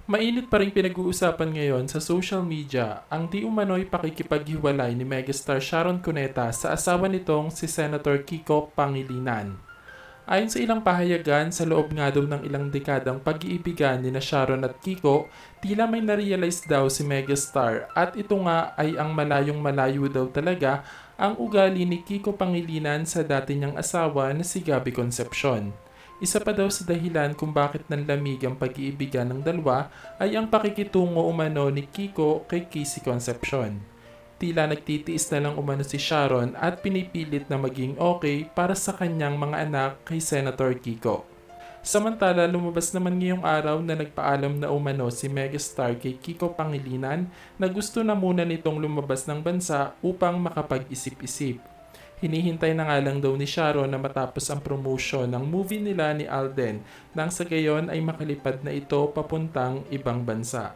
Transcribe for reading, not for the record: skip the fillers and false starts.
Mainit pa rin pinag-uusapan ngayon sa social media ang di umano'y pakikipaghiwalay ni megastar Sharon Cuneta sa asawa nitong si Senator Kiko Pangilinan. Ayon sa ilang pahayagan, sa loob nga daw ng ilang dekadang pag-iibigan ni na Sharon at Kiko, tila may narealize daw si megastar at ito nga ay ang malayong malayo daw talaga ang ugali ni Kiko Pangilinan sa dati niyang asawa na si Gabby Concepcion. Isa pa daw sa dahilan kung bakit nanlamig ang pag-iibigan ng dalawa ay ang pakikitungo umano ni Kiko kay Kissy Concepcion. Tila nagtitiis na lang umano si Sharon at pinipilit na maging okay para sa kanyang mga anak kay Senator Kiko. Samantala, lumabas naman ngayong araw na nagpaalam na umano si megastar kay Kiko Pangilinan na gusto na muna nitong lumabas ng bansa upang makapag-isip-isip. Hinihintay na nga lang daw ni Sharon na matapos ang promotion ng movie nila ni Alden nang sa gayon ay makalipad na ito papuntang ibang bansa.